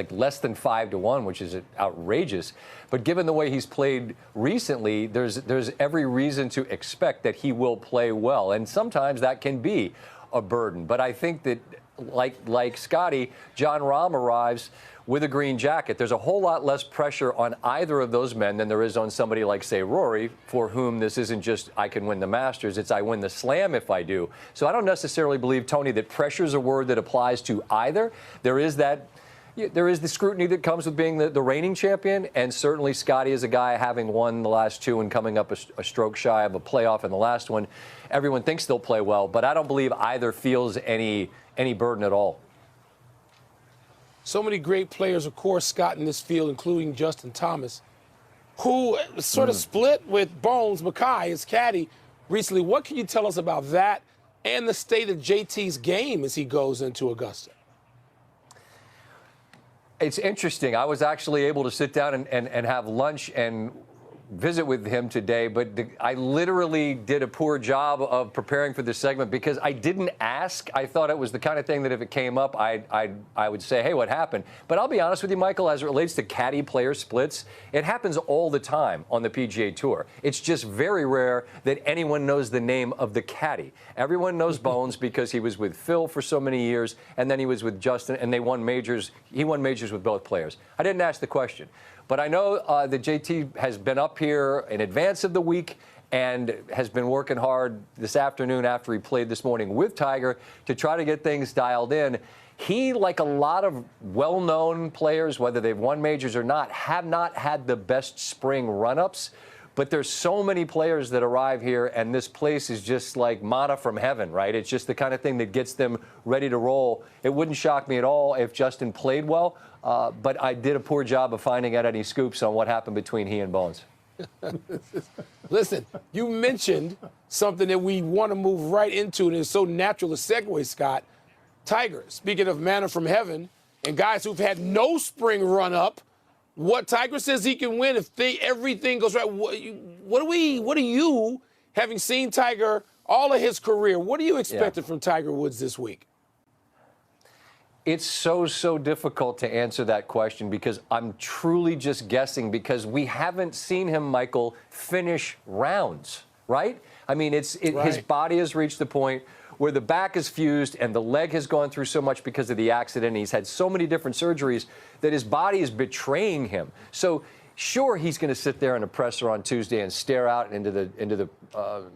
less than 5-1, which is outrageous. But given the way he's played recently, there's every reason to expect that he will play well. And sometimes that can be a burden. But I think that like Scotty, Jon Rahm arrives with a green jacket. There's a whole lot less pressure on either of those men than there is on somebody like, say, Rory, for whom this isn't just I can win the Masters, it's I win the Slam if I do. So I don't necessarily believe, Tony, that pressure is a word that applies to either. There is the scrutiny that comes with being the reigning champion, and certainly Scotty is a guy having won the last two and coming up a stroke shy of a playoff in the last one. Everyone thinks they'll play well, but I don't believe either feels any burden at all. So many great players, of course, Scott, in this field, including Justin Thomas, who sort of split with Bones Mackay, his caddy, recently. What can you tell us about that and the state of JT's game as he goes into Augusta? It's interesting. I was actually able to sit down and have lunch and visit with him today, but I literally did a poor job of preparing for this segment because I didn't ask. I thought it was the kind of thing that if it came up, I would say, hey, what happened? But I'll be honest with you, Michael, as it relates to caddy player splits, it happens all the time on the PGA Tour. It's just very rare that anyone knows the name of the caddy. Everyone knows Bones because he was with Phil for so many years, and then he was with Justin, and they won majors. He won majors with both players. I didn't ask the question. But I know that JT has been up here in advance of the week and has been working hard this afternoon after he played this morning with Tiger to try to get things dialed in. He, like a lot of well-known players, whether they've won majors or not, have not had the best spring run-ups. But there's so many players that arrive here, and this place is just like manna from heaven, right? It's just the kind of thing that gets them ready to roll. It wouldn't shock me at all if Justin played well, but I did a poor job of finding out any scoops on what happened between he and Bones. Listen, you mentioned something that we want to move right into, and it's so natural to segue, Scott. Tiger, speaking of manna from heaven, and guys who've had no spring run-up, what Tiger says he can win if everything goes right. What are you, having seen Tiger all of his career, what are you expecting from Tiger Woods this week? It's so difficult to answer that question because I'm truly just guessing because we haven't seen him, Michael, finish rounds, right? I mean, his body has reached the point where the back is fused and the leg has gone through so much because of the accident. He's had so many different surgeries that his body is betraying him. So sure, he's going to sit there in a presser on Tuesday and stare out into the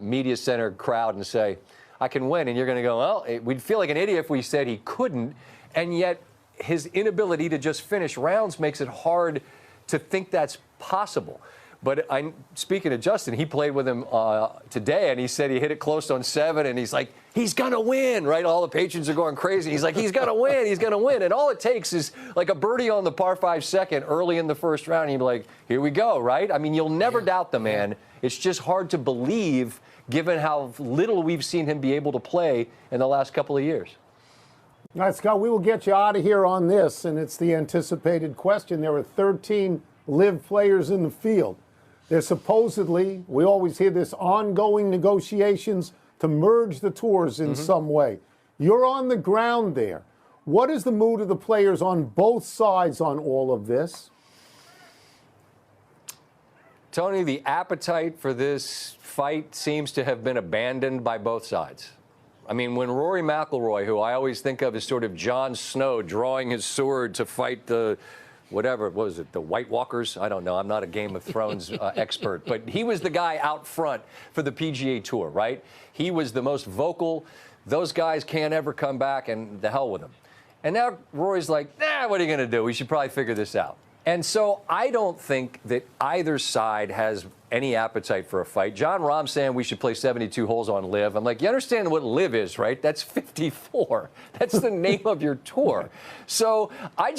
media center crowd and say, I can win. And you're going to go, well, we'd feel like an idiot if we said he couldn't. And yet his inability to just finish rounds makes it hard to think that's possible. But speaking of Justin, he played with him today, and he said he hit it close on 7, and he's like, he's going to win, right? All the patrons are going crazy. He's like, he's going to win, he's going to win. And all it takes is like a birdie on the par 5 second early in the first round, and you'd be like, here we go, right? I mean, you'll never doubt the man. It's just hard to believe given how little we've seen him be able to play in the last couple of years. All right, Scott, we will get you out of here on this, and it's the anticipated question. There are 13 live players in the field. There's supposedly, we always hear this, ongoing negotiations to merge the tours in some way. You're on the ground there. What is the mood of the players on both sides on all of this? Tony, the appetite for this fight seems to have been abandoned by both sides. I mean, when Rory McIlroy, who I always think of as sort of Jon Snow drawing his sword to fight the whatever, what was it, the White Walkers? I don't know. I'm not a Game of Thrones expert. But he was the guy out front for the PGA Tour, right? He was the most vocal. Those guys can't ever come back, and the hell with them. And now Rory's like, what are you going to do? We should probably figure this out. And so I don't think that either side has any appetite for a fight. John Rahm's saying we should play 72 holes on LIV. I'm like, you understand what LIV is, right? That's 54. That's the name of your tour. So I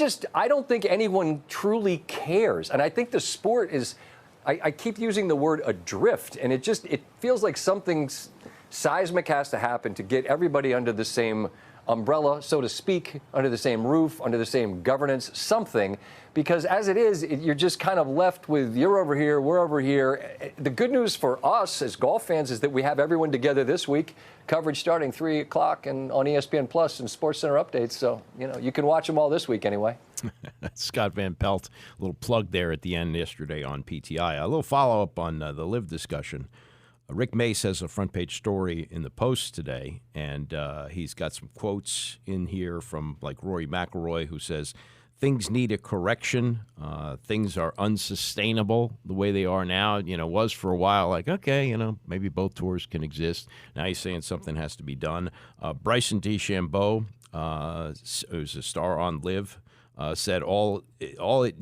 don't think anyone truly cares. And I think the sport is, I keep using the word adrift, and it feels like something seismic has to happen to get everybody under the same umbrella, so to speak, under the same roof, under the same governance, something. Because as it is, you're just kind of left with you're over here, we're over here. The good news for us as golf fans is that we have everyone together this week. Coverage starting 3 o'clock and on ESPN Plus and SportsCenter updates. So, you can watch them all this week anyway. Scott Van Pelt, a little plug there at the end yesterday on PTI. A little follow-up on the LIV discussion. Rick Mace has a front-page story in the Post today, and he's got some quotes in here from, like, Rory McIlroy, who says, things need a correction. Things are unsustainable the way they are now. Was for a while like, okay, maybe both tours can exist. Now he's saying something has to be done. Bryson DeChambeau, who's a star on LIV, said it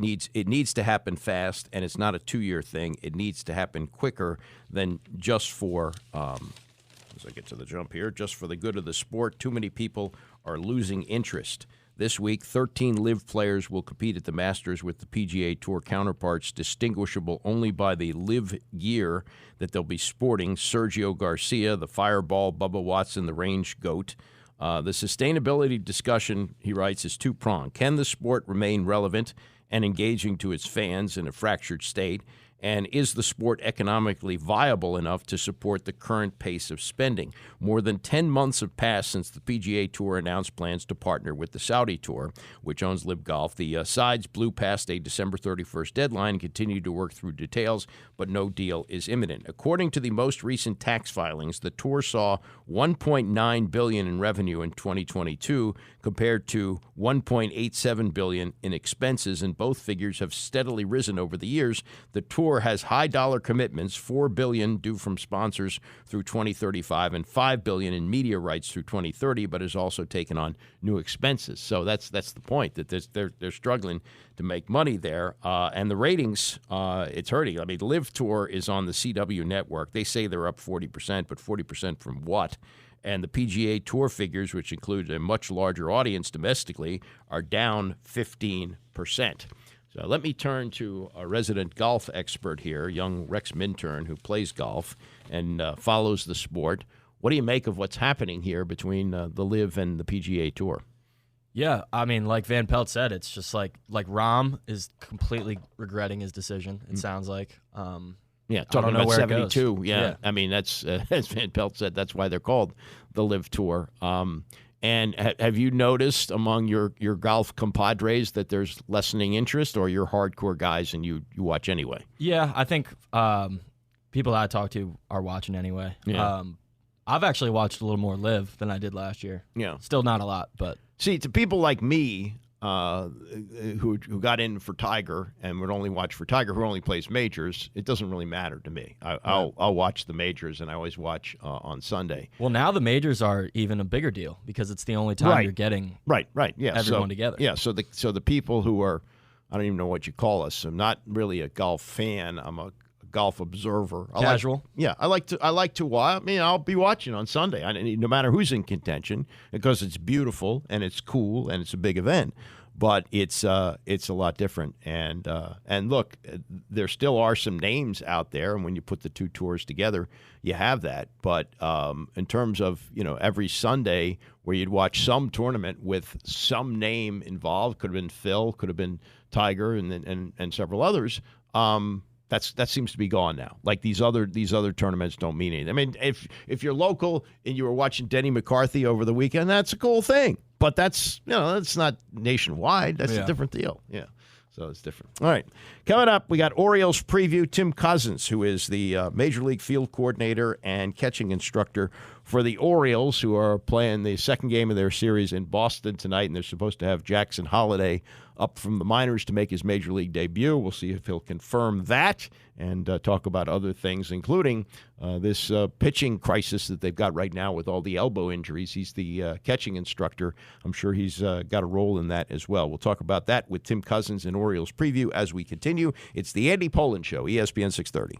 needs to happen fast, and it's not a 2-year thing. It needs to happen quicker than just for, as I get to the jump here, just for the good of the sport. Too many people are losing interest. This week, 13 LIV players will compete at the Masters with the PGA Tour counterparts, distinguishable only by the LIV gear that they'll be sporting. Sergio Garcia, the Fireball, Bubba Watson, the Range Goat. The sustainability discussion, he writes, is two-pronged. Can the sport remain relevant and engaging to its fans in a fractured state? And is the sport economically viable enough to support the current pace of spending? More than 10 months have passed since the PGA Tour announced plans to partner with the Saudi Tour, which owns LIV Golf. The sides blew past a December 31st deadline and continue to work through details, but no deal is imminent. According to the most recent tax filings, the Tour saw $1.9 billion in revenue in 2022 compared to $1.87 billion in expenses, and both figures have steadily risen over the years. The Tour has high dollar commitments, $4 billion due from sponsors through 2035 and $5 billion in media rights through 2030, but has also taken on new expenses. So that's the point, that they're struggling to make money there. And the ratings, it's hurting. I mean, LIV Tour is on the CW network. They say they're up 40%, but 40% from what? And the PGA Tour figures, which include a much larger audience domestically, are down 15%. So let me turn to a resident golf expert here, young Rex Minturn, who plays golf and follows the sport. What do you make of what's happening here between the LIV and the PGA Tour? Yeah, I mean, like Van Pelt said, it's just like Rahm is completely regretting his decision, it sounds like. Yeah, talking about 72. Yeah. I mean, that's as Van Pelt said, that's why they're called the LIV Tour. And have you noticed among your golf compadres that there's lessening interest, or you're hardcore guys and you watch anyway? Yeah, I think people that I talk to are watching anyway. Yeah. I've actually watched a little more LIV than I did last year. Yeah. Still not a lot, but. See, to people like me who got in for Tiger and would only watch for Tiger, who only plays majors, it doesn't really matter to me. I'll watch the majors, and I always watch on Sunday. Well, now the majors are even a bigger deal because it's the only time you're getting everyone together. Yeah, so the people who are, I don't even know what you call us. I'm not really a golf fan. I'm a golf observer. Casual. I like to watch. I mean, I'll be watching on Sunday, no matter who's in contention, because it's beautiful and it's cool and it's a big event. But it's a lot different. And look, there still are some names out there, and when you put the two tours together, you have that. But in terms of every Sunday where you'd watch some tournament with some name involved, could have been Phil, could have been Tiger, and several others. That seems to be gone now. Like these other tournaments don't mean anything. I mean, if you're local and you were watching Denny McCarthy over the weekend, that's a cool thing. But that's not nationwide. That's a different deal. Yeah. So it's different. All right. Coming up, we got Orioles preview. Tim Cousins, who is the Major League field coordinator and catching instructor for the Orioles, who are playing the second game of their series in Boston tonight, and they're supposed to have Jackson Holliday up from the minors to make his Major League debut. We'll see if he'll confirm that and talk about other things, including this pitching crisis that they've got right now with all the elbow injuries. He's the catching instructor. I'm sure he's got a role in that as well. We'll talk about that with Tim Cousins and Orioles preview as we continue. It's the Andy Pollin Show, ESPN 630.